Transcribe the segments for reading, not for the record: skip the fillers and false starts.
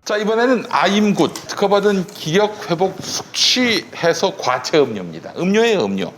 자, 이번에는 아임굿 특허받은 기력 회복 숙취 해소 과체 음료입니다. 음료예요, 음료.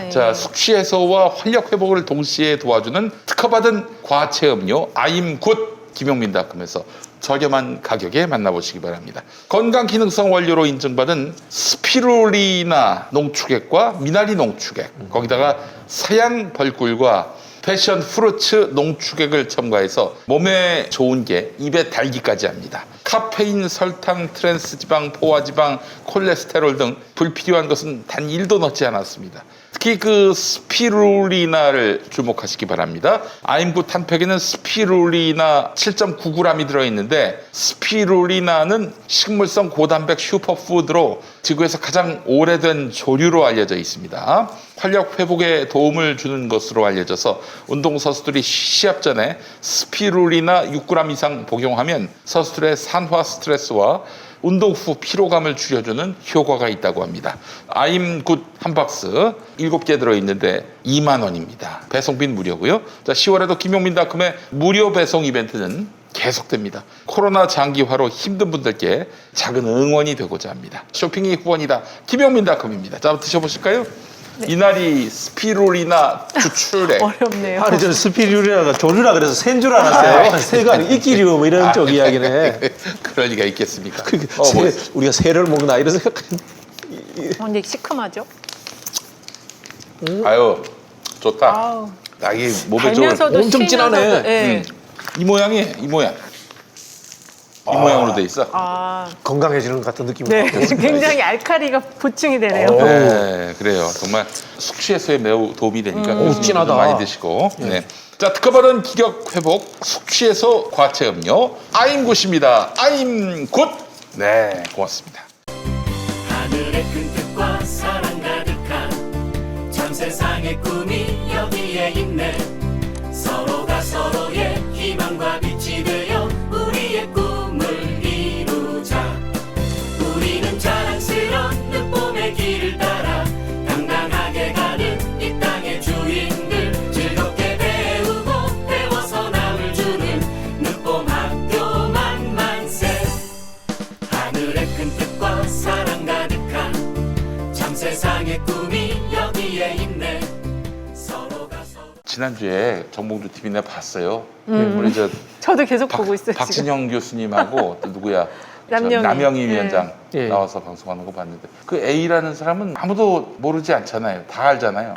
예. 자, 숙취 해소와 활력 회복을 동시에 도와주는 특허받은 과체 음료 아임굿 김용민닷컴에서 저렴한 가격에 만나보시기 바랍니다. 건강 기능성 원료로 인증받은 스피루리나 농축액과 미나리 농축액, 거기다가 사양 벌꿀과 패션 프루츠 농축액을 첨가해서 몸에 좋은 게 입에 달기까지 합니다. 카페인, 설탕, 트랜스지방, 포화지방, 콜레스테롤 등 불필요한 것은 단 1도 넣지 않았습니다. 특히 그 스피루리나를 주목하시기 바랍니다. 아임굿 한 팩에는 스피루리나 7.9g이 들어있는데 스피루리나는 식물성 고단백 슈퍼푸드로 지구에서 가장 오래된 조류로 알려져 있습니다. 활력 회복에 도움을 주는 것으로 알려져서 운동선수들이 시합 전에 스피루리나 6g 이상 복용하면 선수들의 산화 스트레스와 운동 후 피로감을 줄여주는 효과가 있다고 합니다. 아임굿 한 박스 7개 들어있는데 2만 원입니다. 배송비는 무료고요. 자, 10월에도 김용민닷컴의 무료 배송 이벤트는 계속됩니다. 코로나 장기화로 힘든 분들께 작은 응원이 되고자 합니다. 쇼핑이 후원이다. 김용민닷컴입니다. 자, 한번 드셔보실까요? 네. 이날이 스피루리나 추출액. 어렵네요. 아니 저는 스피루리나가 조류라 그래서 새인 줄 알았어요. 새가 아니고 이끼류 뭐 이런 쪽 이야기네. 그럴 리가 있겠습니까? 우리가 새를 먹나 이런 생각. 근데 시큼하죠? 아유, 좋다. 아우. 나이 몸에 좋은. 달면서도 엄청 진하네. 쉬면서도, 예. 이 모양이에요, 이 모양. 이 모양으로 돼 있어. 건강해지는 것 같은 느낌이 네, 받았습니다. 굉장히 알칼리가 보충이 되네요. 네, 그래요. 정말 숙취 해소에 매우 도움이 되니까 진하다. 많이 드시고. 네. 자, 특허받은 기력 회복 숙취 해소 과체 음료 아임굿입니다. 아임굿. 네, 고맙습니다. 하늘의 큰 뜻과 사랑 가득한 전 세상의 꿈이 여기에 있네. 서로가 서로의 희망과 빛이 되어 우리의 꿈을 이루자. 우리는 자랑스런 늑봄의 길을 따라 당당하게 가는 이 땅의 주인들. 즐겁게 배우고 배워서 남을 주는 늑봄 학교 만만세. 하늘의 큰 뜻과 사랑 가득한 참 세상의 꿈이 여기에 있네. 서로가 서로. 지난주에 정봉주 TV 내가 봤어요. 우리 저도 계속 보고 있어요. 지금. 박진영 교수님하고 또 누구야? 남영희. 남영희 네. 위원장 예. 나와서 방송하는 거 봤는데 그 A라는 사람은 아무도 모르지 않잖아요. 다 알잖아요.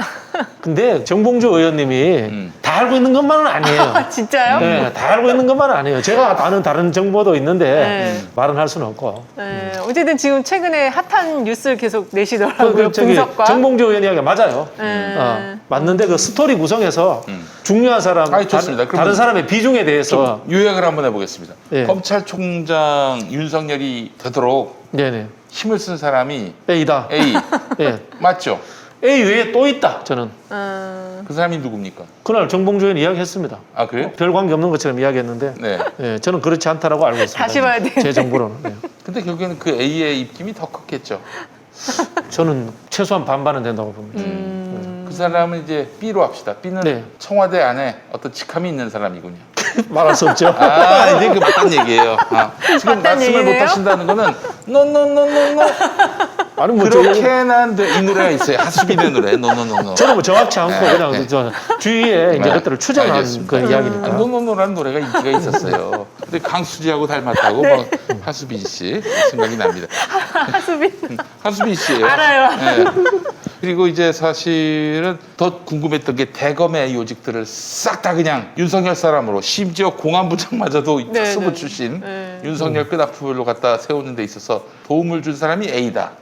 근데 정봉주 의원님이 다 알고 있는 것만은 아니에요. 진짜요? 네, 다 알고 있는 것만은 아니에요. 제가 아는 다른 정보도 있는데 네. 말은 할 수는 없고. 네, 어쨌든 지금 최근에 핫한 뉴스를 계속 내시더라고요. 저기 분석과. 정봉주 의원 이야기가 맞아요. 네. 맞는데 그 스토리 구성에서 중요한 사람, 아니, 좋습니다. 그러면 다른 사람의 비중에 대해서 요약을 한번 해보겠습니다. 예. 검찰총장 윤석열이 되도록 네네 힘을 쓴 사람이 A다. A 예. 맞죠? A 외에 또 있다. 저는 그 사람이 누굽니까? 그날 정봉주 의원 이야기했습니다. 아 그래요? 별 관계 없는 것처럼 이야기했는데 네. 예, 저는 그렇지 않다라고 알고 있습니다. 다시 봐야 되는데. 제 정보로는. 네. 근데 결국에는 그 A의 입김이 더 컸겠죠. 저는 최소한 반반은 된다고 봅니다. 그 사람은 이제 B로 합시다. B는 네. 청와대 안에 어떤 직함이 있는 사람이군요. 말할 수 없죠. 아, 이제 그 맞단 얘기예요. 지금 맞단 말씀을 못 얘기네요? 하신다는 거는 노노노노노 아니 뭐 그렇게는 안 돼. 이 노래가 있어요. 하수빈의 노래 노노노노. 저는 뭐 정확치 않고 네, 그냥 네. 저 주위에 이제 네, 그것들을 추정한 알겠습니다. 그 이야기니까. 노노노라는 노래가 인기가 있었어요. 근데 강수지하고 닮았다고 막 하수빈 씨 생각이 납니다. 하수빈. 하수빈 씨예요. 알아요. 네. 그리고 이제 사실은 더 궁금했던 게 대검의 요직들을 싹 다 그냥 윤석열 사람으로 심지어 공안부장마저도 네, 특수부 네. 출신 네. 윤석열 끄다프로 갖다 세우는 데 있어서 도움을 준 사람이 A다.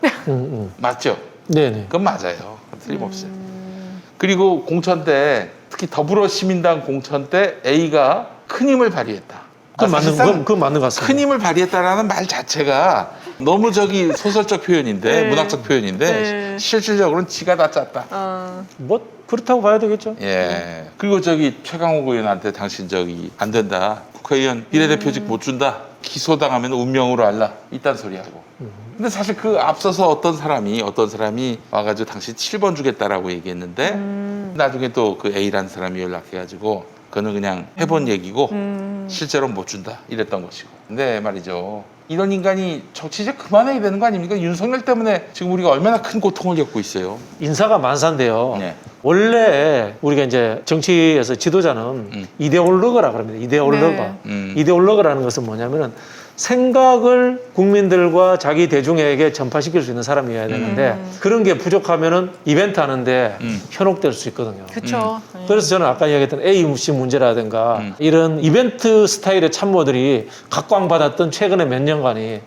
맞죠? 네네. 그건 맞아요. 틀림없어요. 그리고 공천 때 특히 더불어시민당 공천 때 A가 큰 힘을 발휘했다. 그건 맞는 것 같습니다. 큰 힘을 발휘했다라는 말 자체가 너무 저기 소설적 표현인데 네. 문학적 표현인데 네. 실질적으로는 지가 다 짰다. 뭐 그렇다고 봐야 되겠죠. 예. 그리고 저기 최강욱 의원한테 당신 저기 안 된다. 국회의원 비례대표직 못 준다. 기소당하면 운명으로 알라. 이딴 소리 하고. 근데 사실 그 앞서서 어떤 사람이 와가지고 당신 7번 주겠다라고 얘기했는데 나중에 또 그 A라는 사람이 연락해가지고 그거는 그냥 해본 얘기고 실제로 못 준다 이랬던 것이고. 근데 말이죠. 이런 인간이 정치 이제 그만해야 되는 거 아닙니까? 윤석열 때문에 지금 우리가 얼마나 큰 고통을 겪고 있어요. 인사가 만사인데요. 네. 원래 우리가 이제 정치에서 지도자는 이데올로그라 그럽니다. 이데올로그. 네. 이데올로그라는 것은 뭐냐면은 생각을 국민들과 자기 대중에게 전파시킬 수 있는 사람이어야 되는데 그런 게 부족하면은 이벤트 하는데 현혹될 수 있거든요. 그렇죠. 그래서 저는 아까 이야기했던 A씨 문제라든가 이런 이벤트 스타일의 참모들이 각광받았던 최근의 몇 년간이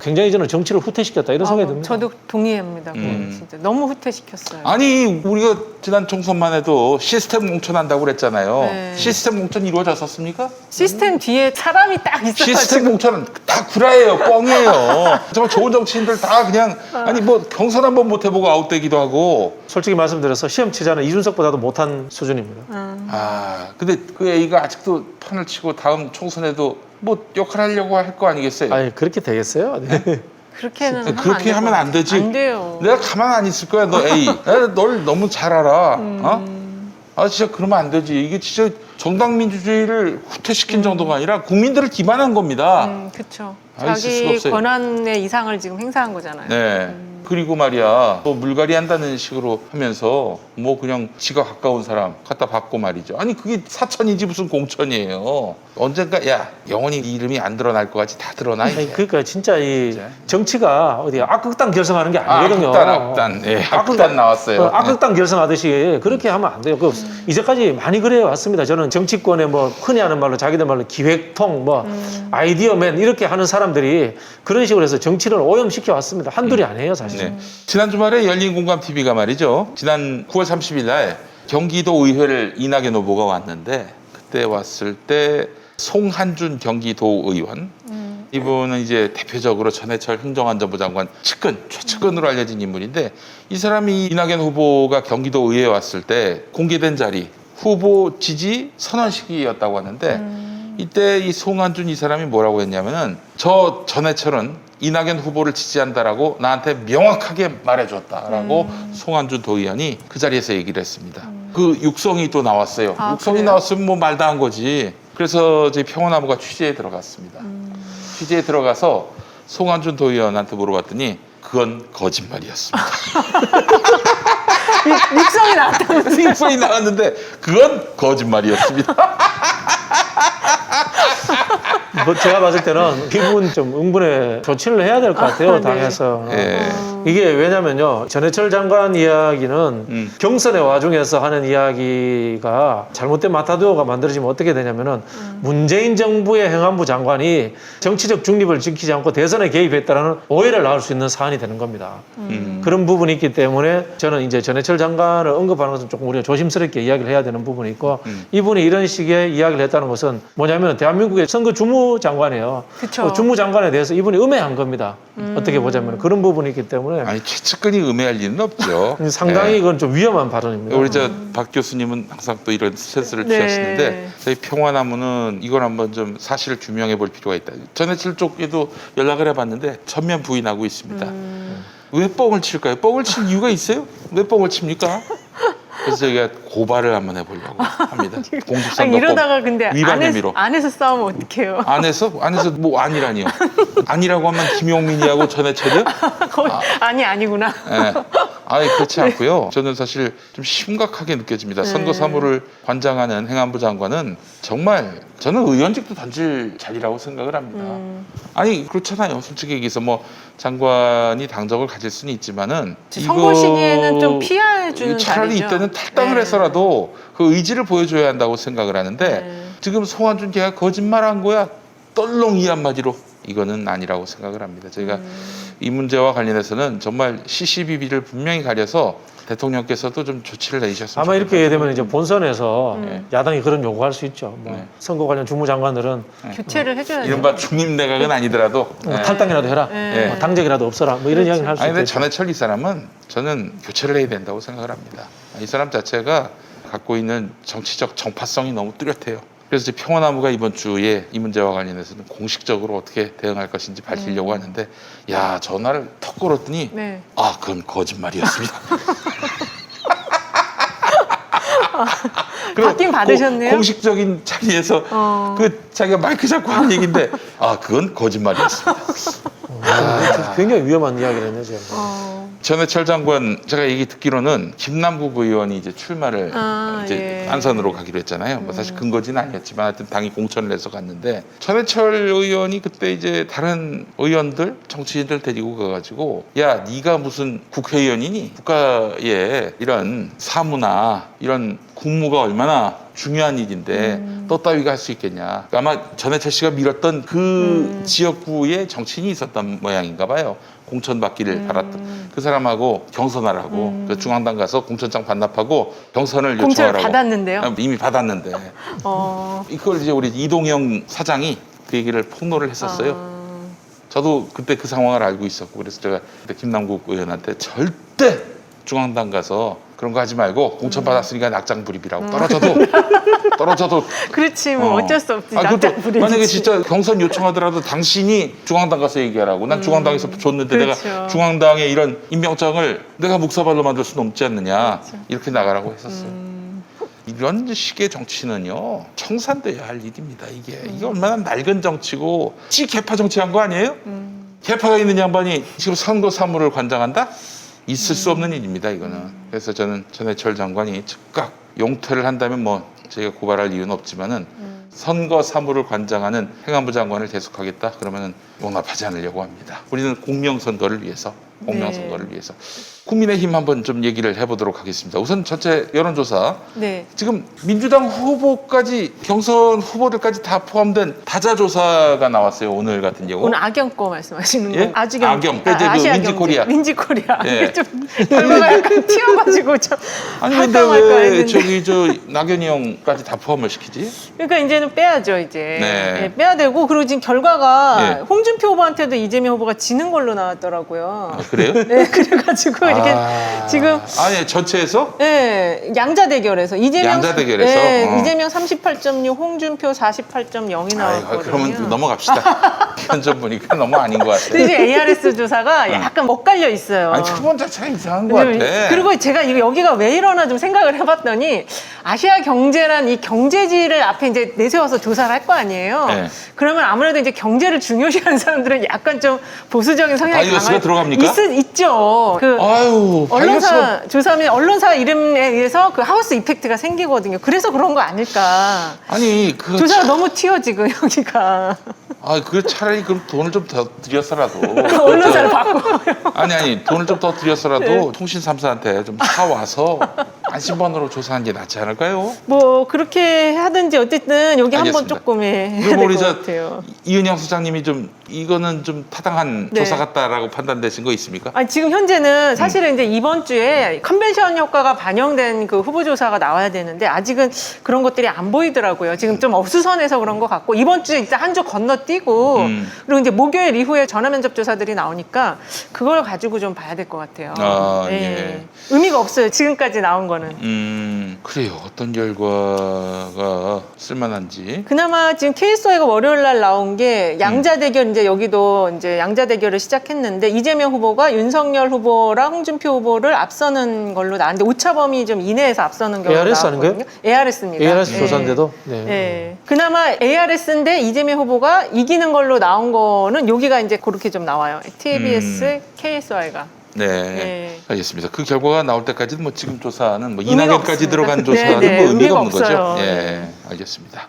굉장히 저는 정치를 후퇴시켰다 이런 생각이 듭니다. 저도 동의합니다. 그건 진짜 너무 후퇴시켰어요. 아니 우리가 지난 총선만 해도 시스템 공천한다고 그랬잖아요. 네. 시스템 공천 이루어졌었습니까? 시스템 뒤에 사람이 딱 시스템 있어가지고 공천은 다 구라예요, 뻥이에요. 정말 좋은 정치인들 다 그냥 아니 뭐 경선 한번 못 해보고 아웃되기도 하고. 솔직히 말씀드려서 시험 치자는 이준석보다도 못한 수준입니다. 아 근데 그 A가 아직도 판을 치고 다음 총선에도 뭐 역할 하려고 할 거 아니겠어요? 아니 그렇게 되겠어요? 네. 그렇게는 그렇게 하면 안 되지. 안 돼요. 내가 가만 안 있을 거야, 너 A. 내가 널 너무 잘 알아. 어? 아 진짜 그러면 안 되지. 이게 진짜 정당 민주주의를 후퇴시킨 정도가 아니라 국민들을 기만한 겁니다. 그렇죠. 아, 있을 수가 자기 없어요. 권한의 이상을 지금 행사한 거잖아요. 네. 그리고 말이야, 뭐 물갈이 한다는 식으로 하면서 뭐 그냥 지가 가까운 사람 갖다 받고 말이죠. 아니 그게 사천이지 무슨 공천이에요. 언젠가 야 영원히 이 이름이 안 드러날 것 같이 다 드러나 이제. 아니, 그러니까 진짜 이 정치가 어디 악극단 결성하는 게 아, 아니거든요. 악극단. 예, 악극단 나왔어요. 악극단 결성하듯이 그렇게 하면 안 돼요. 그 이제까지 많이 그래 왔습니다. 저는 정치권에 뭐 흔히 하는 말로 자기들 말로 기획통, 뭐 아이디어맨 이렇게 하는 사람들이 그런 식으로 해서 정치를 오염시켜 왔습니다. 한둘이 아니에요, 사실. 네. 지난 주말에 열린공감TV가 말이죠. 지난 9월 30일 날 경기도 의회를 이낙연 후보가 왔는데 그때 왔을 때 송한준 경기도 의원 이분은 이제 대표적으로 전해철 행정안전부 장관 측근, 최측근으로 알려진 인물인데 이 사람이 이낙연 후보가 경기도 의회에 왔을 때 공개된 자리 후보 지지 선언식이었다고 하는데 이때 이 송한준 이 사람이 뭐라고 했냐면은 저 전해철은 이낙연 후보를 지지한다라고 나한테 명확하게 말해줬다라고 송한준 도의원이 그 자리에서 얘기를 했습니다. 그 육성이 또 나왔어요. 아, 육성이 그래요? 나왔으면 뭐 말도 한 거지. 그래서 저희 평화나무가 취재에 들어갔습니다. 취재에 들어가서 송한준 도의원한테 물어봤더니 그건 거짓말이었습니다. 육성이 나왔다면서요? 육성이 나왔는데 그건 거짓말이었습니다. 뭐 제가 봤을 때는 이분 좀 응분에 조치를 해야 될 것 같아요, 네. 당에서. 예. 이게 왜냐면요, 전해철 장관 이야기는 경선의 와중에서 하는 이야기가 잘못된 마타도어가 만들어지면 어떻게 되냐면은 문재인 정부의 행안부 장관이 정치적 중립을 지키지 않고 대선에 개입했다라는 오해를 낳을 수 있는 사안이 되는 겁니다. 그런 부분이 있기 때문에 저는 이제 전해철 장관을 언급하는 것은 조금 우리가 조심스럽게 이야기를 해야 되는 부분이 있고 이분이 이런 식의 이야기를 했다는 것은 뭐냐면 대한민국의 선거 주무장관이에요. 그쵸. 주무장관에 대해서 이분이 음해한 겁니다. 어떻게 보자면 그런 부분이 있기 때문에 아니 최측근이 음해할 리는 없죠. 상당히 예. 이건 좀 위험한 발언입니다. 우리 저 박 교수님은 항상 또 이런 스탠스를 네. 취하시는데 저희 평화나무는 이걸 한번 좀 사실을 규명해 볼 필요가 있다. 전해철 쪽에도 연락을 해봤는데 전면 부인하고 있습니다. 왜 뻥을 칠까요? 뻥을 칠 이유가 있어요? 왜 뻥을 칩니까? 그래서 저희가 고발을 한번 해보려고 합니다. 공직선거법 이러다가 근데 위반 혐의로. 안에서 싸우면 어떡해요? 안에서 뭐 아니라니요? 아니라고 하면 김용민이하고 전해철이요? 아니구나. 예. 아니 그렇지 않고요. 저는 사실 좀 심각하게 느껴집니다. 선거 사무를 관장하는 행안부 장관은 정말 저는 의원직도 던질 자리라고 생각을 합니다. 아니 그렇잖아요. 솔직히 얘기해서 뭐 장관이 당적을 가질 수는 있지만은 선거 시기에는 좀 피해 주는 차라리 자리죠. 이때는 탈당을 네. 해서라도 그 의지를 보여줘야 한다고 생각을 하는데 네. 지금 송한준 걔가 거짓말한 거야. 떨렁 이 한마디로 이거는 아니라고 생각을 합니다. 저희가 이 문제와 관련해서는 정말 시시비비를 분명히 가려서 대통령께서도 좀 조치를 내주셨으면 아마 이렇게 좋겠다. 되면 이제 본선에서 야당이 그런 요구할 수 있죠. 뭐 네. 선거 관련 주무장관들은 교체를 해줘야죠. 이른바 중립내각은 아니더라도 뭐 탈당이라도 해라, 네. 뭐 당적이라도 없어라, 뭐 이런 이야기를 할 수 아니 근데 있죠. 전해철 이 사람은 저는 교체를 해야 된다고 생각을 합니다. 이 사람 자체가 갖고 있는 정치적 정파성이 너무 뚜렷해요. 그래서 이제 평화나무가 이번 주에 이 문제와 관련해서는 공식적으로 어떻게 대응할 것인지 밝히려고 하는데 야 전화를 턱 걸었더니 네. 아 그건 거짓말이었습니다. 받긴 받으셨네요. 공식적인 자리에서 그 자기가 마이크 잡고 한 얘기인데 그건 거짓말이었습니다. 굉장히 위험한 이야기를 했네요, 지금. 전해철 장관 제가 얘기 듣기로는 김남국 의원이 이제 출마를 이제 안선으로 가기로 했잖아요. 뭐 사실 근거지는 아니었지만 하여튼 당이 공천을 해서 갔는데 전해철 의원이 그때 이제 다른 의원들 정치인들 데리고 가가지고 야 네가 무슨 국회의원이니 국가에 이런 사무나 이런 국무가 얼마나 중요한 일인데 너 따위가 할 수 있겠냐. 아마 전해철 씨가 밀었던 그 지역구에 정치인이 있었던 모양인가 봐요. 공천 받기를 바랐던 그 사람하고 경선하라고 그 중앙당 가서 공천장 반납하고 경선을 공천을 요청하라고. 받았는데요. 이미 받았는데 이걸 이제 우리 이동영 사장이 그 얘기를 폭로를 했었어요. 저도 그때 그 상황을 알고 있었고 그래서 제가 그때 김남국 의원한테 절대 중앙당 가서 그런 거 하지 말고 공천 받았으니까 낙장 불입이라고 떨어져도 그렇지 뭐 어쩔 수 없지. 그것도 낙장 불입이지. 만약에 진짜 경선 요청하더라도 당신이 중앙당 가서 얘기하라고. 난 중앙당에서 줬는데 그렇죠. 내가 중앙당의 이런 임명장을 내가 묵사발로 만들 수는 없지 않느냐. 그렇죠. 이렇게 나가라고 했었어요. 이런 식의 정치는요 청산돼야 할 일입니다. 이게 얼마나 낡은 정치고 개파 정치한 거 아니에요? 개파가 있는 양반이 지금 선거 사무를 관장한다? 있을 수 없는 일입니다. 이거는. 그래서 저는 전해철 장관이 즉각 용퇴를 한다면 뭐 저희가 고발할 이유는 없지만은 선거 사무를 관장하는 행안부 장관을 계속하겠다 그러면은 용납하지 않으려고 합니다. 우리는 공명선거를 위해서 위해서 국민의힘 한번 좀 얘기를 해보도록 하겠습니다. 우선 전체 여론조사 네. 지금 민주당 후보까지 경선 후보들까지 다 포함된 다자조사가 나왔어요. 오늘 같은 경우. 오늘 악영 거 말씀하시는 예? 거. 아주경. 악영. 그 민지코리아. 민지코리아. 예. 이게 좀 결과가 약간 튀어가지고 좀 아니 근데 할까 말까 왜 했는데. 저기 저 낙연이 형까지 다 포함을 시키지? 그러니까 이제는 빼야죠 이제. 네. 예, 빼야 되고 그리고 지금 결과가 예. 홍준표 후보한테도 이재명 후보가 지는 걸로 나왔더라고요. 그래요? 네, 그래가지고 이렇게 지금 아니 전체에서 네, 양자 대결에서 이재명 양자 대결에서? 네, 이재명 38.6, 홍준표 48.0이 나왔거든요. 그러면 넘어갑시다. 현전 보니까 너무 아닌 것 같아. 근데 이제 ARS 조사가 약간 엇갈려 있어요. 아니 표본 자체가 이상한 것 같아. 그리고 제가 여기가 왜 이러나 좀 생각을 해봤더니 아시아 경제란 이 경제지를 앞에 이제 내세워서 조사를 할 거 아니에요. 네. 그러면 아무래도 이제 경제를 중요시하는 사람들은 약간 좀 보수적인 성향이 바이어스가 들어갑니까? 있죠. 그 아유, 언론사 조사하면 언론사 이름에 의해서 그 하우스 이펙트가 생기거든요. 그래서 그런 거 아닐까. 아니 그 조사가 너무 튀어 지금 여기가. 그 차라리 그럼 돈을 좀 더 들여서라도 언론사를 바꿔요. 아니 돈을 좀 더 들여서라도 통신 3사한테 좀 사와서 안심번호로 조사하는 게 낫지 않을까요? 뭐 그렇게 하든지 어쨌든 여기 한번 알겠습니다. 조금 해야 될 그리고 우리 것 같아요. 이은영 소장님이 좀 이거는 좀 타당한 네. 조사 같다라고 판단되신 거 있습니까? 아니, 지금 현재는 사실은 이제 이번 주에 컨벤션 효과가 반영된 그 후보조사가 나와야 되는데 아직은 그런 것들이 안 보이더라고요. 지금 좀 어수선해서 그런 것 같고 이번 주에 일단 한 주 건너뛰고 그리고 이제 목요일 이후에 전화면접 조사들이 나오니까 그걸 가지고 좀 봐야 될 것 같아요. 예. 의미가 없어요. 지금까지 나온 거는. 그래요. 어떤 결과가 쓸만한지. 그나마 지금 KSOI가 월요일 날 나온 게 양자 대결 이제 여기도 이제 양자 대결을 시작했는데 이재명 후보가 윤석열 후보랑 홍준표 후보를 앞서는 걸로 나왔는데 오차범위 좀 이내에서 앞서는 경우가 ARS 나왔거든요. 아닌가요? ARS입니다. ARS 조사인데도. 네. 네. 그나마 ARS인데 이재명 후보가 이기는 걸로 나온 거는 여기가 이제 그렇게 좀 나와요. TBS, KSOI가. 네. 네. 알겠습니다. 그 결과가 나올 때까지는 뭐 지금 조사는 뭐 의미가 이낙연까지 없습니다. 들어간 조사는 네, 뭐 의미가 의미가 없는 없어요. 거죠. 예, 알겠습니다.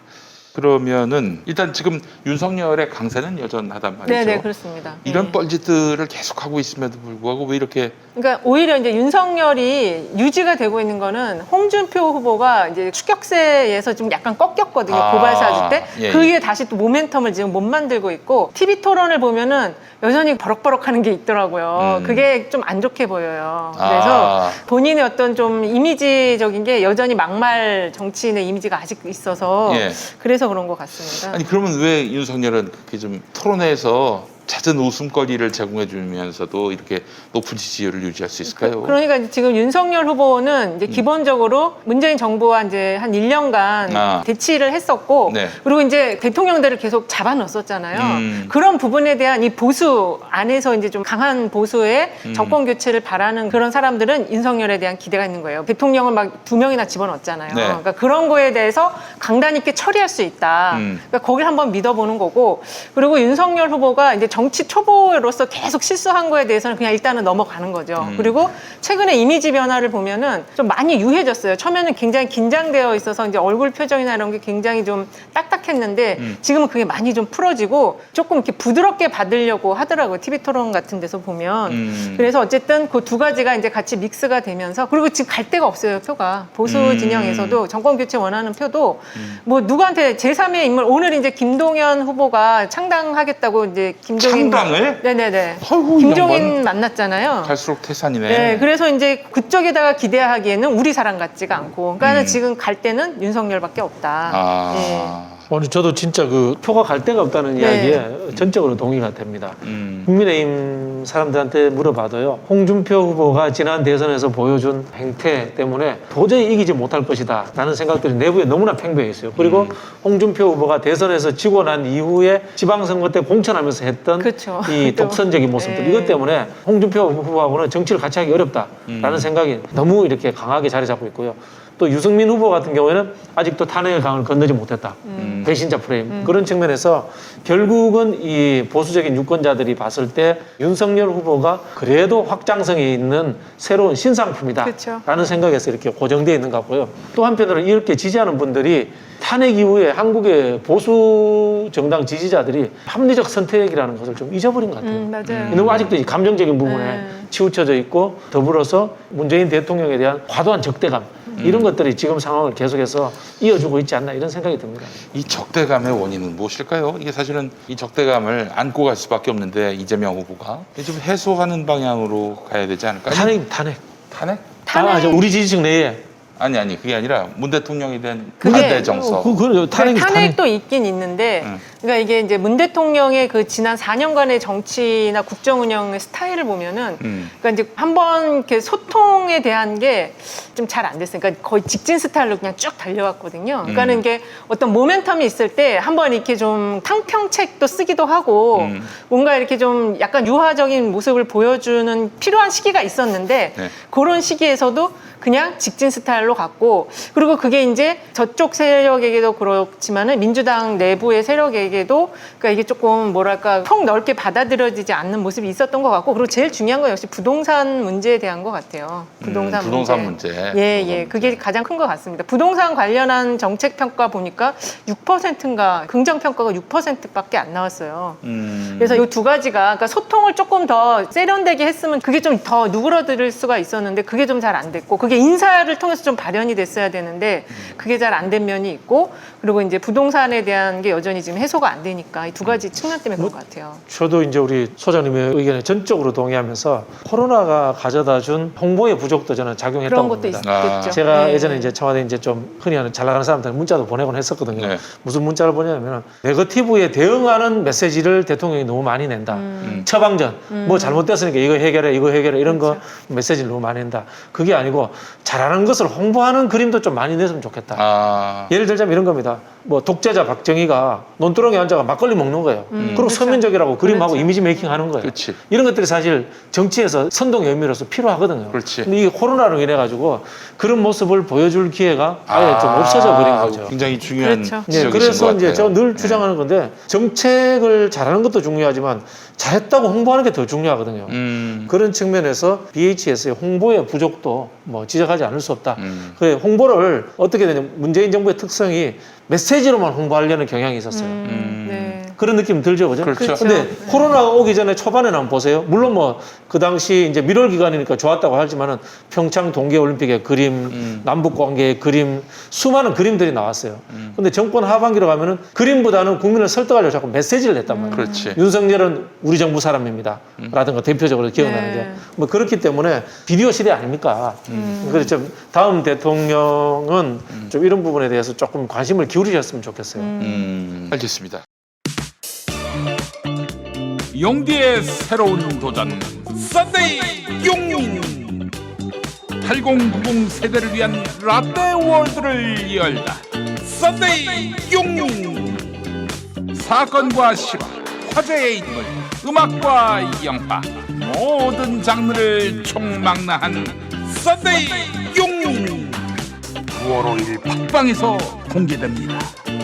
그러면은 일단 지금 윤석열의 강세는 여전하단 말이죠. 네, 네, 그렇습니다. 이런 네. 뻘짓들을 계속 하고 있음에도 불구하고 왜 이렇게 그러니까 오히려 이제 윤석열이 유지가 되고 있는 거는 홍준표 후보가 이제 추격세에서 좀 약간 꺾였거든요. 고발 사주 때. 예, 그게 다시 또 모멘텀을 지금 못 만들고 있고 TV 토론을 보면은 여전히 버럭버럭 하는 게 있더라고요. 그게 좀 안 좋게 보여요. 그래서 본인의 어떤 좀 이미지적인 게 여전히 막말 정치인의 이미지가 아직 있어서 예. 그래서 그런 것 같습니다. 아니 그러면 왜 윤석열은 그렇게 좀 토론회에서 잦은 웃음거리를 제공해주면서도 이렇게 높은 지지율을 유지할 수 있을까요? 그러니까 지금 윤석열 후보는 이제 기본적으로 문재인 정부와 이제 한 1년간 대치를 했었고, 네. 그리고 이제 대통령들을 계속 잡아넣었었잖아요. 그런 부분에 대한 이 보수 안에서 이제 좀 강한 보수의 정권 교체를 바라는 그런 사람들은 윤석열에 대한 기대가 있는 거예요. 대통령을 막 2명이나 집어넣었잖아요. 네. 그러니까 그런 거에 대해서 강단 있게 처리할 수 있다. 그러니까 거길 한번 믿어보는 거고, 그리고 윤석열 후보가 이제 정치 초보로서 계속 실수한 거에 대해서는 그냥 일단은 넘어가는 거죠. 그리고 최근에 이미지 변화를 보면은 좀 많이 유해졌어요. 처음에는 굉장히 긴장되어 있어서 이제 얼굴 표정이나 이런 게 굉장히 좀 딱딱했는데 지금은 그게 많이 좀 풀어지고 조금 이렇게 부드럽게 받으려고 하더라고요. TV 토론 같은 데서 보면. 그래서 어쨌든 그 두 가지가 이제 같이 믹스가 되면서, 그리고 지금 갈 데가 없어요, 표가. 보수 진영에서도 정권 교체 원하는 표도 뭐 누구한테 제3의 인물, 오늘 이제 김동연 후보가 창당하겠다고 이제 김종인 창당을? 네네네. 아이고, 이 김종인 양반. 만났잖아요. 갈수록 태산이네. 네, 그래서 이제 그쪽에다가 기대하기에는 우리 사람 같지가 않고, 그러니까 지금 갈 때는 윤석열밖에 없다. 예. 오늘 저도 진짜 그 표가 갈 데가 없다는 네. 이야기에 전적으로 동의가 됩니다. 국민의힘 사람들한테 물어봐도요, 홍준표 후보가 지난 대선에서 보여준 행태 때문에 도저히 이기지 못할 것이다 라는 생각들이 내부에 너무나 팽배해 있어요. 그리고 홍준표 후보가 대선에서 지고 난 이후에 지방선거 때 공천하면서 했던 그쵸. 이 독선적인 모습들, 네. 이것 때문에 홍준표 후보하고는 정치를 같이 하기 어렵다라는 생각이 너무 이렇게 강하게 자리 잡고 있고요. 또 유승민 후보 같은 경우에는 아직도 탄핵의 강을 건너지 못했다. 배신자 프레임. 그런 측면에서 결국은 이 보수적인 유권자들이 봤을 때 윤석열 후보가 그래도 확장성이 있는 새로운 신상품이다. 그쵸. 라는 생각에서 이렇게 고정되어 있는 것 같고요. 또 한편으로 이렇게 지지하는 분들이 탄핵 이후에 한국의 보수 정당 지지자들이 합리적 선택이라는 것을 좀 잊어버린 것 같아요. 맞아요. 너무 아직도 이 감정적인 부분에 네. 치우쳐져 있고, 더불어서 문재인 대통령에 대한 과도한 적대감, 이런 것들이 지금 상황을 계속해서 이어주고 있지 않나, 이런 생각이 듭니다. 이 적대감의 원인은 무엇일까요? 이게 사실은 이 적대감을 안고 갈 수밖에 없는데 이재명 후보가 좀 해소하는 방향으로 가야 되지 않을까요? 탄핵. 탄핵? 탄핵. 우리 지지층 내에 아니 그게 아니라 문 대통령에 대한 그게 반대 정서. 탄핵도 있긴 있는데, 그러니까 이게 이제 문 대통령의 그 지난 4년간의 정치나 국정 운영의 스타일을 보면은, 그러니까 이제 한번 이렇게 소통에 대한 게 좀 잘 안 됐어요. 그러니까 거의 직진 스타일로 그냥 쭉 달려왔거든요. 그러니까는 이게 어떤 모멘텀이 있을 때 한번 이렇게 좀 탕평책도 쓰기도 하고, 뭔가 이렇게 좀 약간 유화적인 모습을 보여주는 필요한 시기가 있었는데, 네. 그런 시기에서도 그냥 직진 스타일로 갔고, 그리고 그게 이제 저쪽 세력에게도 그렇지만은 민주당 내부의 세력에게도, 그러니까 이게 조금 뭐랄까 폭 넓게 받아들여지지 않는 모습이 있었던 것 같고, 그리고 제일 중요한 건 역시 부동산 문제에 대한 것 같아요. 부동산 문제. 예. 그게 가장 큰 것 같습니다. 부동산 관련한 정책 평가 보니까 6%인가 긍정 평가가 6%밖에 안 나왔어요. 그래서 이 두 가지가, 그러니까 소통을 조금 더 세련되게 했으면 그게 좀 더 누그러들 수가 있었는데, 그게 좀 잘 안 됐고, 그게 인사를 통해서 좀 발현이 됐어야 되는데 그게 잘 안 된 면이 있고, 그리고 이제 부동산에 대한 게 여전히 지금 해소가 안 되니까 이 두 가지 측면 때문에 그런 것 같아요. 저도 이제 우리 소장님의 의견에 전적으로 동의하면서 코로나가 가져다 준 홍보의 부족도 저는 작용했다고 그런 것도 봅니다. 있겠죠. 제가 네. 예전에 이제 청와대 이제 좀 흔히 하는 잘 나가는 사람들 문자도 보내곤 했었거든요. 네. 무슨 문자를 보냐면 네거티브에 대응하는 메시지를 대통령이 너무 많이 낸다. 처방전, 뭐 잘못됐으니까 이거 해결해 이런 거 메시지를 너무 많이 낸다. 그게 아니고 잘하는 것을 홍보하는 그림도 좀 많이 냈으면 좋겠다. 예를 들자면 이런 겁니다. 뭐 독재자 박정희가 논두렁에 앉아가 막걸리 먹는 거예요. 그리고 그렇죠. 서민적이라고 그림하고 그렇죠. 이미지 메이킹 하는 거예요. 그렇지. 이런 것들이 사실 정치에서 선동의 의미로서 필요하거든요. 그렇지. 근데 이 코로나로 인해 가지고 그런 모습을 보여줄 기회가 아예 좀 없어져 버린 거죠. 굉장히 중요한 그렇죠. 네, 지적이신 그래서 것 이제 같아요. 제가 늘 주장하는 건데, 정책을 잘하는 것도 중요하지만 잘했다고 홍보하는 게 더 중요하거든요. 그런 측면에서 BHS의 홍보의 부족도 뭐 지적하지 않을 수 없다. 그래, 홍보를 어떻게 되냐, 문재인 정부의 특성이 메시지로만 홍보하려는 경향이 있었어요. 네. 그런 느낌 들죠, 그죠? 그렇죠. 근데 코로나가 오기 전에 초반에는 한번 보세요. 물론 뭐 그 당시 이제 밀월 기간이니까 좋았다고 하지만은 평창 동계올림픽의 그림, 남북 관계의 그림, 수많은 그림들이 나왔어요. 근데 정권 하반기로 가면은 그림보다는 국민을 설득하려고 자꾸 메시지를 냈단 말이에요. 그렇지. 윤석열은 우리 정부 사람입니다. 라든가 대표적으로 기억나는 게. 뭐 그렇기 때문에 비디오 시대 아닙니까? 그래서 좀 다음 대통령은 좀 이런 부분에 대해서 조금 관심을 기울이셨으면 좋겠어요. 알겠습니다. 용디의 새로운 도전 썬데이 용인 8090 세대를 위한 라떼 월드를 열다. 썬데이 용인 사건과 실화, 화제의 인물, 음악과 영화 모든 장르를 총망라한 썬데이 용인 9월 5일 팟빵에서 공개됩니다.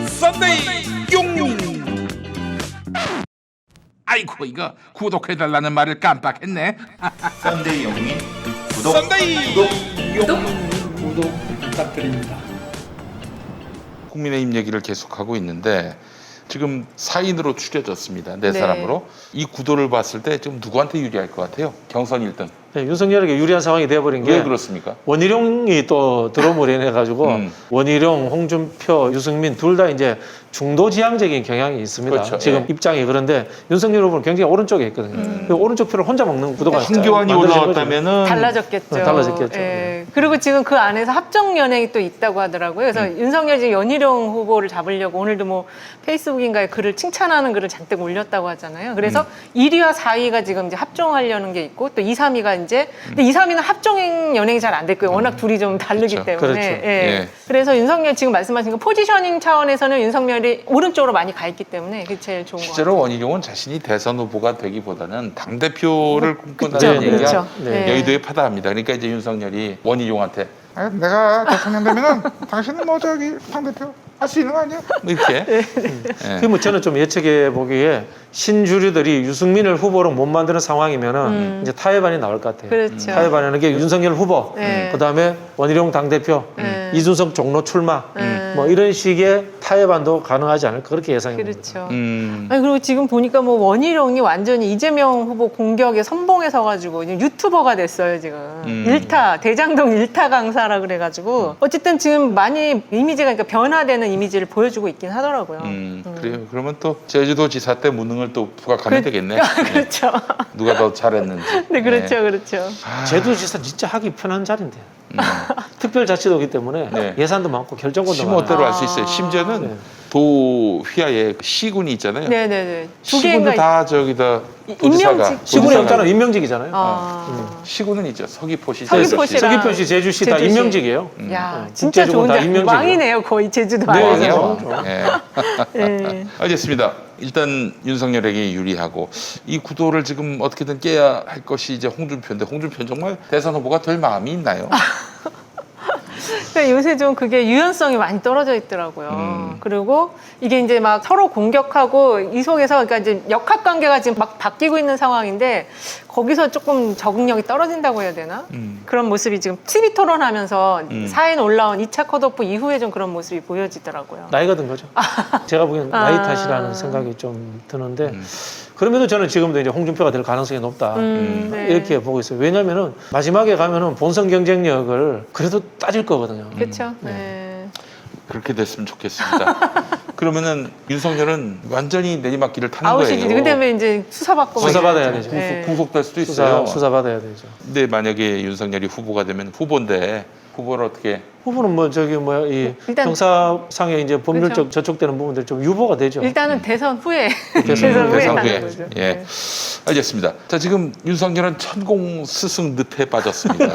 썬데이 용인. 아이고 이거 구독해달라는 말을 깜빡했네. 썬데이 영민 구독 썬데이 구독 부탁드립니다. 국민의힘 얘기를 계속하고 있는데 지금 4인으로 추려졌습니다. 네 사람으로. 이 구도를 봤을 때 지금 누구한테 유리할 것 같아요? 경선 1등. 네, 윤석열에게 유리한 상황이 되어버린 게 왜 그렇습니까? 원희룡이 또 들어옴으로 인해 가지고 원희룡, 홍준표, 유승민 둘 다 이제 중도지향적인 경향이 있습니다. 그렇죠. 지금 예. 입장이 그런데 윤석열 후보는 굉장히 오른쪽에 있거든요. 그 오른쪽 표를 혼자 먹는 구도가 황교안이 만들어진 올라왔다면은 달라졌겠죠. 달라졌겠죠. 예. 그리고 지금 그 안에서 합정 연행이 또 있다고 하더라고요. 그래서 윤석열 지금 연희룡 후보를 잡으려고 오늘도 뭐 페이스북인가에 글을 칭찬하는 글을 잔뜩 올렸다고 하잖아요. 그래서 1위와 4위가 지금 이제 합종하려는 게 있고 또 2, 3위가 이제 근데 2, 3위는 합종 연행이 잘 안 됐고요. 워낙 둘이 좀 다르기 그렇죠. 때문에. 그렇죠. 예. 예. 그래서 윤석열 지금 말씀하신 거 포지셔닝 차원에서는 윤석열이 오른쪽으로 많이 가 있기 때문에 그게 제일 좋은 것 같아요. 실제로 원희룡은 자신이 대선 후보가 되기보다는 당 대표를 꿈꾼다는 그렇죠. 얘기가 그렇죠. 네. 여의도에 파다합니다. 그러니까 이제 윤석열이 원희룡한테 내가 대통령 되면은 당신은 뭐 저기 당대표 할 수 있는 거 아니야? 뭐 이렇게 그 뭐 저는 좀 예측해 보기에 신주류들이 유승민을 후보로 못 만드는 상황이면은 이제 타협안이 나올 것 같아요. 그렇죠. 타협안이라는 게 윤석열 후보, 네. 그다음에 원희룡 당대표, 이준석 종로 출마, 뭐 이런 식의 타협안도 가능하지 않을까 그렇게 예상합니다. 그렇죠. 음. 아니 그리고 지금 보니까 뭐 원희룡이 완전히 이재명 후보 공격에 선봉에 서가지고 이제 유튜버가 됐어요 지금. 일타 대장동 일타 강사라 그래가지고 어쨌든 지금 많이 이미지가 그러니까 변화되는 이미지를 보여주고 있긴 하더라고요. 그래요. 그러면 또 제주도지사 때 무능을 또 부각하면 되겠네. 그렇죠. 누가 더 잘했는지. 네, 그렇죠, 그렇죠. 제주지사 진짜 하기 편한 자리인데 특별자치도기 때문에 네. 예산도 많고 결정권도 심어대로 많아요. 할 수 있어요. 심지어는 네. 도 휘하에 시군이 있잖아요. 네네네. 두 시군도 개인가 다 저기다 임명직. 도지사가 시군이 없잖아 임명직이잖아요. 시군은 있죠. 서귀포시, 서귀포시랑 서귀포시, 제주시 다 제주시. 임명직이에요. 야, 네. 진짜 국제적으로 좋은 다 자 임명직이에요. 왕이네요, 거의 제주도 네, 왕. 네. 왕이에요. 예. 네. 알겠습니다. 일단 윤석열에게 유리하고 이 구도를 지금 어떻게든 깨야 할 것이 이제 홍준표인데 홍준표는 정말 대선 후보가 될 마음이 있나요? 그러니까 요새 좀 그게 유연성이 많이 떨어져 있더라고요. 그리고 이게 이제 막 서로 공격하고 이 속에서 그러니까 이제 역학 관계가 지금 막 바뀌고 있는 상황인데 거기서 조금 적응력이 떨어진다고 해야 되나? 그런 모습이 지금 TV 토론하면서 4인 올라온 2차 컷오프 이후에 좀 그런 모습이 보여지더라고요. 나이가 든 거죠. 제가 보기엔 나이 탓이라는 생각이 좀 드는데 그럼에도 저는 지금도 이제 홍준표가 될 가능성이 높다. 네. 이렇게 보고 있어요. 왜냐면은 마지막에 가면은 본선 경쟁력을 그래도 따질 거거든요. 그렇죠. 네. 그렇게 됐으면 좋겠습니다. 그러면은 윤석열은 완전히 내리막길을 타는 아웃이지. 거예요. 그다음에 이제 수사받고 수사받아야 이래야죠. 되죠. 네. 구속될 수도 있어요. 수사 받아야 되죠. 근데 만약에 윤석열이 후보가 되면 후보인데 후보를 어떻게 후보는 뭐 저기 뭐야 이 일단- 형사상에 이제 법률적 그렇죠. 저촉되는 부분들 좀 유보가 되죠. 일단은 대선 후에 대선 대선 후에 대선 하는 후에. 거죠. 예. 네. 알겠습니다. 자, 지금 윤석열은 천공 스승 늪에 빠졌습니다.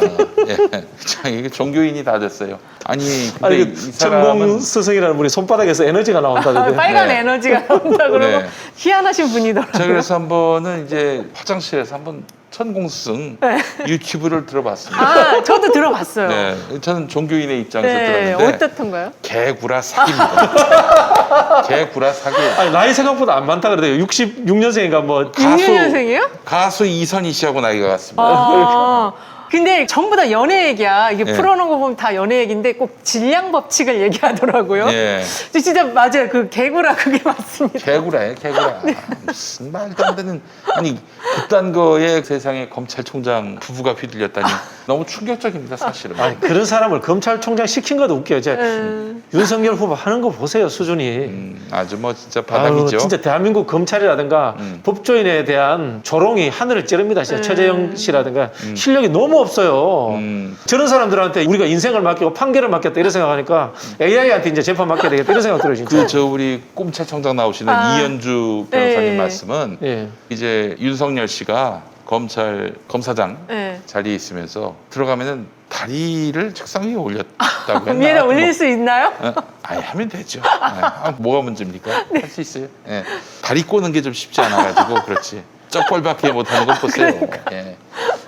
예. 자, 이게 종교인이 다 됐어요. 아니, 근데 아니 이 그 사람은 천공 스승이라는 분이 손바닥에서 에너지가 나온다던데. 빨간 네. 에너지가 나온다 그러고 네. 희한하신 분이더라고요. 자, 그래서 한번은 이제 화장실에서 한번 천공스승 유튜브를 들어봤습니다. 아, 저도 들어봤어요. 네, 저는 종교인의 입장에서 네, 들었는데 어떻던가요? 개구라 사기입니다. 개구라 사기. 아니 나이 생각보다 안 많다 그래요. 66년생인가 뭐 6년생이요? 가수 이선희 씨하고 나이가 같습니다. 아, 근데 전부 다 연애 얘기야. 이게 예. 풀어놓은 거 보면 다 연애 얘기인데 꼭 질량 법칙을 얘기하더라고요. 예. 진짜 맞아요. 그 개구라 그게 맞습니다. 개구라예요, 개구라. 무슨 말도 안 되는. 아니, 그딴 거에 세상에 검찰총장 부부가 휘둘렸다니. 너무 충격적입니다, 사실은. 아니 그런 사람을 검찰총장 시킨 것도 웃겨요. 이제 윤석열 후보 하는 거 보세요 수준이. 아주 뭐 진짜 아유, 바닥이죠. 진짜 대한민국 검찰이라든가 법조인에 대한 조롱이 하늘을 찌릅니다. 진짜 최재형 씨라든가 실력이 너무 없어요. 저런 사람들한테 우리가 인생을 맡기고 판결을 맡겼다 이런 생각하니까 AI한테 이제 재판 맡겨야 되겠다 이런 생각 들어요. 진짜. 그 저 우리 꼼차청장 나오시는 이현주 변호사님 네. 말씀은 예. 이제 윤석열 씨가 검사장 네. 자리에 있으면서 들어가면은 다리를 책상 위에 올렸다고 했나? 위에다 올릴 수 있나요? 아니 하면 되죠. 뭐가 문제입니까? 할 수 있어요. 예. 다리 꼬는 게 좀 쉽지 않아가지고 그렇지. 쩍벌밖에 못하는 건 보세요. 예.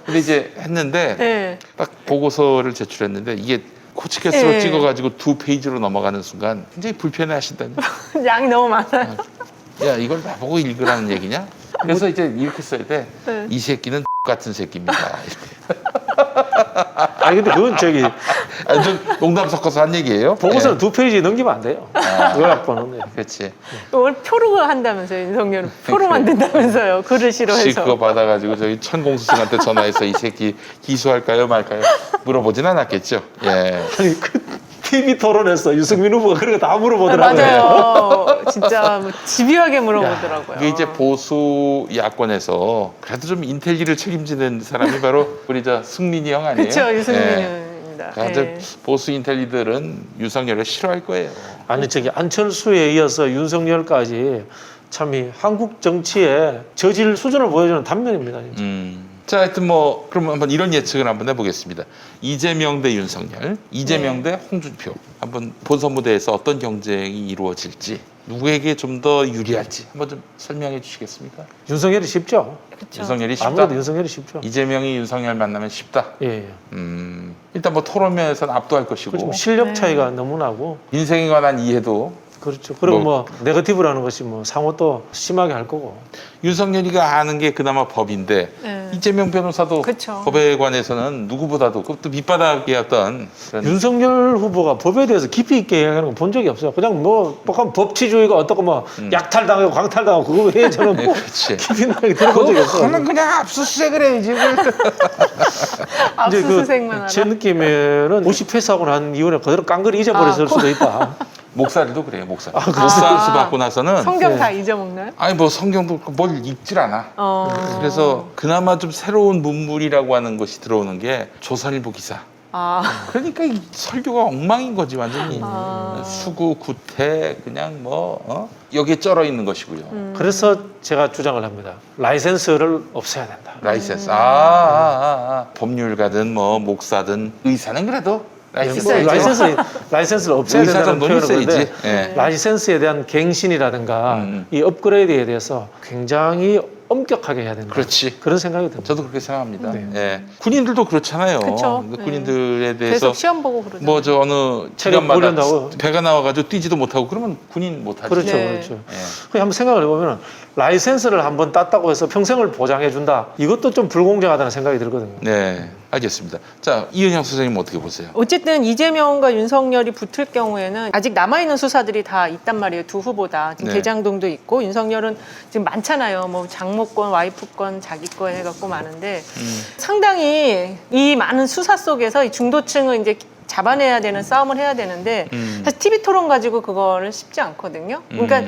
근데 이제 했는데 네. 딱 보고서를 제출했는데 이게 코치캐스로 네. 찍어가지고 2페이지로 넘어가는 순간 굉장히 불편해하신다니. 양이 너무 많아요. 야 이걸 나보고 읽으라는 얘기냐? 그래서 이제 이렇게 써야 돼. 네. 이 새끼는 같은 새끼입니다. 아니 근데 그건 저기 아니, 좀 농담 섞어서 한 얘기예요. 보고서는 예. 2페이지 넘기면 안 돼요. 요약본은. 그렇지. 오늘 표로 한다면서요, 윤석열은. 표로 만든다면서요, 글을 혹시 그거 싫어해서. 받아가지고 저희 천공수승한테 전화해서 이 새끼 기소할까요 말까요 물어보진 않았겠죠. 예. 아니 그 TV 토론에서 유승민 후보가 그런 거 다 물어보더라고요. 맞아요. 진짜 뭐 집요하게 물어보더라고요. 이게 이제 보수 야권에서 그래도 좀 인텔리를 책임지는 사람이 바로 우리 저 승민이 형 아니에요? 그렇죠, 예. 유승민입니다. 그러니까 예. 보수 인텔리들은 윤석열을 싫어할 거예요. 아니 저기 안철수에 이어서 윤석열까지 참 이 한국 정치의 저질 수준을 보여주는 단면입니다. 진짜. 자, 하여튼 뭐 그럼 한번 이런 예측을 한번 해보겠습니다. 이재명 대 윤석열, 이재명 대 홍준표. 한번 본선 무대에서 어떤 경쟁이 이루어질지, 누구에게 좀 더 유리할지 한번 좀 설명해 주시겠습니까? 윤석열이 쉽죠. 그렇죠. 윤석열이 쉽다. 아무래도 윤석열이 쉽죠. 이재명이 윤석열 만나면 쉽다. 예. 일단 뭐 토론면에서는 압도할 것이고 그렇죠. 실력 네. 차이가 너무 나고. 인생에 관한 이해도 그렇죠. 그리고 뭐 네거티브라는 것이 뭐 상호 또 심하게 할 거고. 윤석열이가 아는 게 그나마 법인데 네. 이재명 변호사도 그쵸. 법에 관해서는 누구보다도 그것도 밑바닥의 어떤 그런 윤석열 후보가 법에 대해서 깊이 있게 이야기하는 거 본 적이 없어요. 그냥 뭐 법치주의가 어떻고 뭐 약탈당하고 광탈당하고 그거 외에 저는 네, 뭐 그렇지. 깊이 있게 들어본 적이 없어요. 그거는 그냥 압수수색을 해야지. 압수수색만 하라. 제 느낌에는 50회사하고 난 이후에 그대로 깡그리 잊어버렸을 수도 있다. 목사들도 그래요, 목사. 그렇습니까? 목사 수 받고 나서는 성경 네. 다 잊어먹나요? 아니 뭐 성경도 뭘 읽질 않아. 그래서 그나마 좀 새로운 문물이라고 하는 것이 들어오는 게 조선일보 기사. 그러니까 이 설교가 엉망인 거지 완전히. 수구 구태 그냥 뭐 여기에 쩔어 있는 것이고요. 그래서 제가 주장을 합니다. 라이센스를 없애야 된다. 라이센스. 법률가든 뭐 목사든 의사는 그래도 라이센스. 뭐 있죠. 라이센스를 없애야 의사 된다는 정도는 표현은 있어야지. 그런데 예. 라이센스에 대한 갱신이라든가 이 업그레이드에 대해서 굉장히 엄격하게 해야 된다. 그렇지. 그런 생각이 듭니다. 저도 그렇게 생각합니다. 네. 예. 군인들도 그렇잖아요. 그쵸. 근데 군인들에 대해서 계속 시험 보고 그러죠. 뭐 저 어느 체력 기간마다 훈련하고. 배가 나와가지고 뛰지도 못하고 그러면 군인 못하지. 그렇죠, 네. 그렇죠. 예. 그 한번 생각을 해보면 라이센스를 한번 땄다고 해서 평생을 보장해 준다. 이것도 좀 불공정하다는 생각이 들거든요. 네, 알겠습니다. 자, 이은영 선생님 어떻게 보세요? 어쨌든 이재명과 윤석열이 붙을 경우에는 아직 남아있는 수사들이 다 있단 말이에요. 두 후보 다. 지금 네. 대장동도 있고 윤석열은 지금 많잖아요. 뭐 장모권, 와이프권, 자기 거 해갖고 많은데 상당히 이 많은 수사 속에서 이 중도층을 이제 잡아내야 되는 싸움을 해야 되는데 사실 TV 토론 가지고 그거를 쉽지 않거든요. 그러니까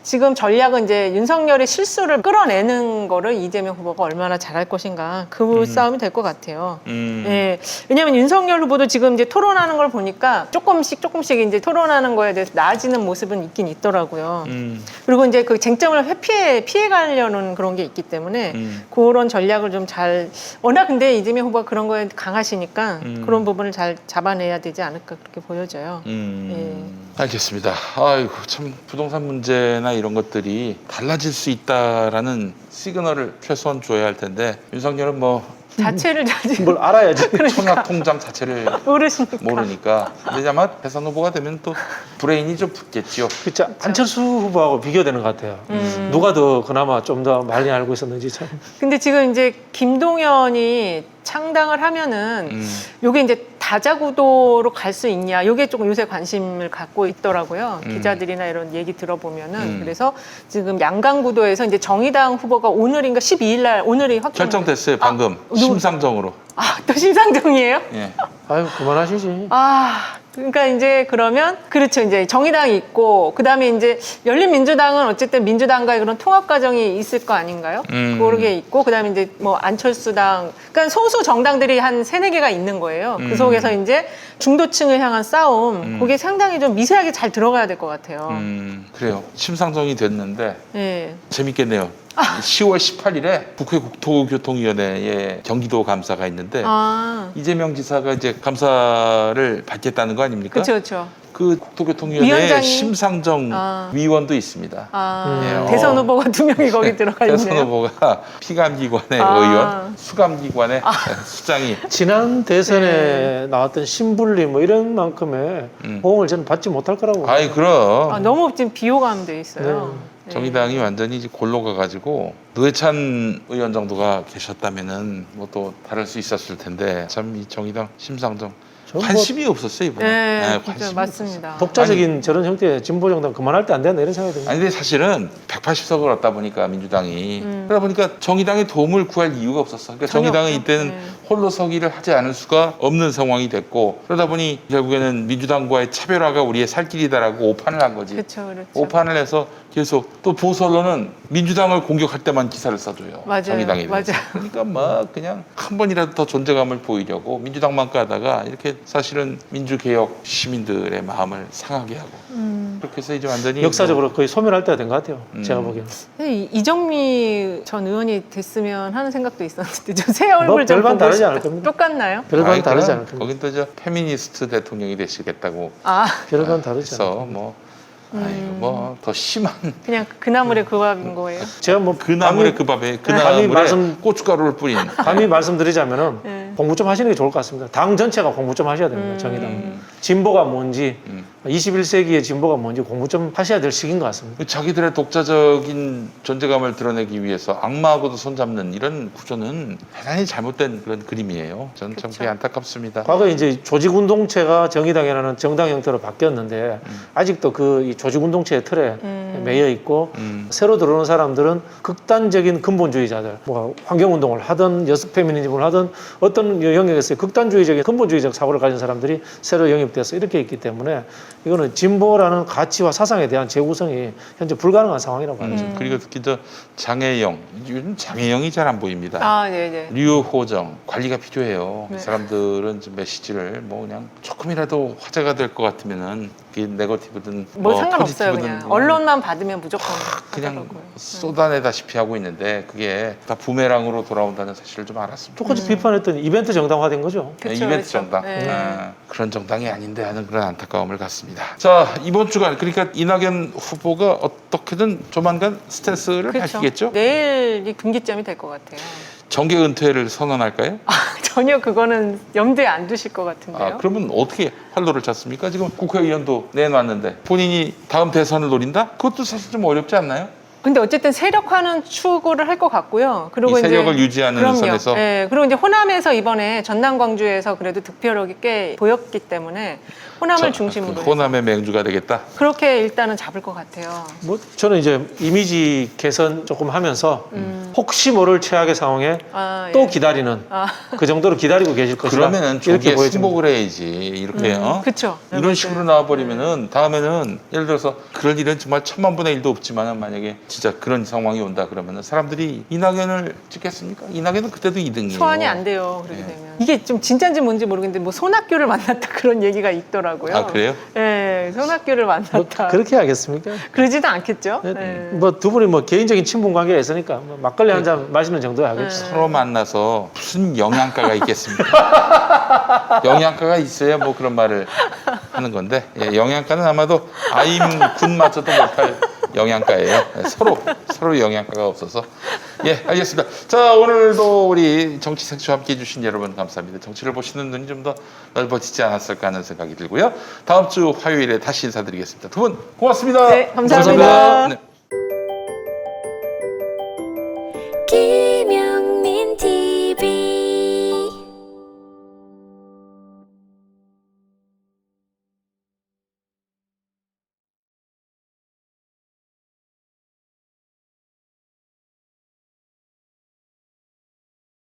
지금 전략은 이제 윤석열의 실수를 끌어내는 거를 이재명 후보가 얼마나 잘할 것인가 그 싸움이 될 것 같아요. 예. 왜냐하면 윤석열 후보도 지금 이제 토론하는 걸 보니까 조금씩 이제 토론하는 거에 대해서 나아지는 모습은 있긴 있더라고요. 그리고 이제 그 쟁점을 피해 가려는 그런 게 있기 때문에 그런 전략을 좀 잘 워낙 근데 이재명 후보가 그런 거에 강하시니까 그런 부분을 잘 잡아내야 되지 않을까 그렇게 보여져요. 알겠습니다. 아이고 참 부동산 문제나 이런 것들이 달라질 수 있다라는 시그널을 최소한 줘야 할 텐데 윤석열은 뭐 자체를 아직 뭘 알아야지. 청약 통장 자체를 모르시니까. 모르니까. 근데 아마 대선 후보가 되면 또 브레인이 좀 붙겠죠. 그렇죠. 안철수 후보하고 비교되는 것 같아요. 누가 더 그나마 좀 더 많이 알고 있었는지 참. 근데 지금 이제 김동연이 창당을 하면은 요게 이제 다자구도로 갈 수 있냐, 이게 조금 요새 관심을 갖고 있더라고요. 기자들이나 이런 얘기 들어보면은. 그래서 지금 양강구도에서 이제 정의당 후보가 오늘인가 12일 날 오늘이 결정됐어요. 방금 심상정으로. 또 심상정이에요? 예. 아유 그만하시지. 그러니까 이제 그러면 그렇죠. 이제 정의당이 있고 그다음에 이제 열린민주당은 어쨌든 민주당과의 그런 통합 과정이 있을 거 아닌가요? 그게 있고 그다음에 이제 뭐 안철수당, 그러니까 소수 정당들이 한 3-4개가 있는 거예요. 그 속에서 이제 중도층을 향한 싸움, 그게 상당히 좀 미세하게 잘 들어가야 될 것 같아요. 그래요. 심상정이 됐는데 예. 재밌겠네요. 10월 18일에 국회 국토교통위원회에 경기도 감사가 있는데 이재명 지사가 이제 감사를 받겠다는 거 아닙니까? 그렇죠. 그 국토교통위원회에 위원장이- 심상정 위원도 있습니다. 예, 대선 후보가 2명이 거기 들어가 있네요. 대선 후보가 피감기관의 의원, 수감기관의 수장이. 지난 대선에 나왔던 신불리 뭐 이런 만큼의 호응을 저는 받지 못할 거라고. 아이 그럼 너무 지금 비호감돼 있어요. 네. 정의당이 완전히 이제 골로 가가지고 노회찬 의원 정도가 계셨다면은 뭐 또 다를 수 있었을 텐데 참 이 정의당 심상정 관심이 없었어요 이번에. 네, 관심이 맞습니다. 독자적인 저런 형태의 진보 정당 그만할 때 안 된다 이런 생각이 듭니다. 아니 근데 사실은 180석을 얻다 보니까 민주당이 그러다 보니까 정의당의 도움을 구할 이유가 없었어. 그러니까 전혀 정의당은 없죠. 이때는 네. 홀로 서기를 하지 않을 수가 없는 상황이 됐고 그러다 보니 결국에는 민주당과의 차별화가 우리의 살 길이다라고 오판을 한 거지. 그렇죠. 오판을 해서 계속 또 보수 언론은 민주당을 공격할 때만 기사를 써줘요. 맞아요. 정의당에 대해서. 맞아요. 그러니까 막 그냥 한 번이라도 더 존재감을 보이려고 민주당만 까다가 이렇게 사실은 민주개혁 시민들의 마음을 상하게 하고 그렇게 해서 이제 완전히 역사적으로 거의 소멸할 때가 된 것 같아요. 제가 보기에는. 이정미 전 의원이 됐으면 하는 생각도 있었는데 저 새 얼굴 뭐 좀 별반 보고 다르지 싶다. 않을 겁니다. 똑같나요? 별반 아이, 다르지 그럼 않을 겁니다. 거긴 또 저 페미니스트 대통령이 되시겠다고 별반 다르지 않을 해서 겁니다. 뭐 뭐 더 심한 그냥 그 나물의 그 밥인 거예요. 제가 뭐 그 나물의 그 밥에 그 감히 나물에 말씀- 고춧가루를 뿌린 감히 말씀드리자면은 네. 공부 좀 하시는 게 좋을 것 같습니다. 당 전체가 공부 좀 하셔야 됩니다. 정의당. 진보가 뭔지 21세기의 진보가 뭔지 공부 좀 하셔야 될 시기인 것 같습니다. 자기들의 독자적인 존재감을 드러내기 위해서 악마하고도 손잡는 이런 구조는 대단히 잘못된 그런 그림이에요. 저는 참 그게 안타깝습니다. 과거에 이제 조직운동체가 정의당이라는 정당 형태로 바뀌었는데 아직도 그 이 조직운동체의 틀에 매여 있고 새로 들어오는 사람들은 극단적인 근본주의자들, 뭐 환경운동을 하든 여성 페미니즘을 하든 어떤 영역에서 극단주의적인 근본주의적 사고를 가진 사람들이 새로 영입돼서 이렇게 있기 때문에 이거는 진보라는 가치와 사상에 대한 재구성이 현재 불가능한 상황이라고 봐요. 그리고 특히 저 장혜영, 요즘 장혜영이 잘 안 보입니다. 네네. 류호정 관리가 필요해요. 네. 이 사람들은 좀 메시지를 뭐 그냥 조금이라도 화제가 될 것 같으면은 그게 네거티브든 뭐 상관없어요. 포지티브든 그냥 언론만 받으면 무조건 그냥 하더라고요. 쏟아내다시피 하고 있는데 그게 다 부메랑으로 돌아온다는 사실을 좀 알았습니다. 똑같이 비판했더니 이벤트 정당화된 거죠. 그쵸, 이벤트 그쵸. 정당 네. 그런 정당이 아닌데 하는 그런 안타까움을 갖습니다. 자 이번 주간 그러니까 이낙연 후보가 어떻게든 조만간 스탠스를 그쵸. 밝히겠죠. 내일이 분기점이 될 것 같아요. 정계 은퇴를 선언할까요? 전혀 그거는 염두에 안 두실 것 같은데요. 그러면 어떻게 활로를 찾습니까? 지금 국회의원도 내놨는데 본인이 다음 대선을 노린다? 그것도 사실 좀 어렵지 않나요? 근데 어쨌든 세력화는 추구를 할 것 같고요. 그리고 이 세력을 이제 유지하는 그럼요. 선에서? 네, 그리고 이제 호남에서 이번에 전남 광주에서 그래도 득표력이 꽤 보였기 때문에 호남을 중심으로 해서 호남의 맹주가 되겠다. 그렇게 일단은 잡을 것 같아요. 뭐 저는 이제 이미지 개선 조금 하면서 혹시 모를 최악의 상황에 또 예. 기다리는 그 정도로 기다리고 계실 것이다. 그러면은 이렇게 저기에 보여집니다. 승복을 해야지. 이렇게 그쵸. 이런 네, 식으로 맞아요. 나와버리면은 다음에는 예를 들어서 그럴 일은 정말 1000만 분의 1도 없지만은 만약에 진짜 그런 상황이 온다 그러면은 사람들이 이낙연을 찍겠습니까? 이낙연은 그때도 2등이에요. 소환이 안 돼요. 그렇게 네. 되면 이게 좀 진짜인지 뭔지 모르겠는데 뭐 손학규를 만났다 그런 얘기가 있더라고요. 아 그래요? 네, 손학규를 뭐 만났다. 그렇게 하겠습니까? 그러지도 않겠죠. 네. 뭐 두 분이 뭐 개인적인 친분 관계가 있으니까 뭐 막걸리 한 잔 마시는 정도야 하겠죠. 서로 만나서 무슨 영양가가 있겠습니까? 영양가가 있어야 뭐 그런 말을 하는 건데 영양가는 아마도 아임 군마저도 못할 영양가예요. 서로 영양가가 없어서 알겠습니다. 자 오늘도 우리 정치 생추와 함께 해주신 여러분 감사합니다. 정치를 보시는 눈이 좀 더 넓어지지 않았을까 하는 생각이 들고요. 다음 주 화요일에 다시 인사드리겠습니다. 두 분 고맙습니다. 네, 감사합니다. 네.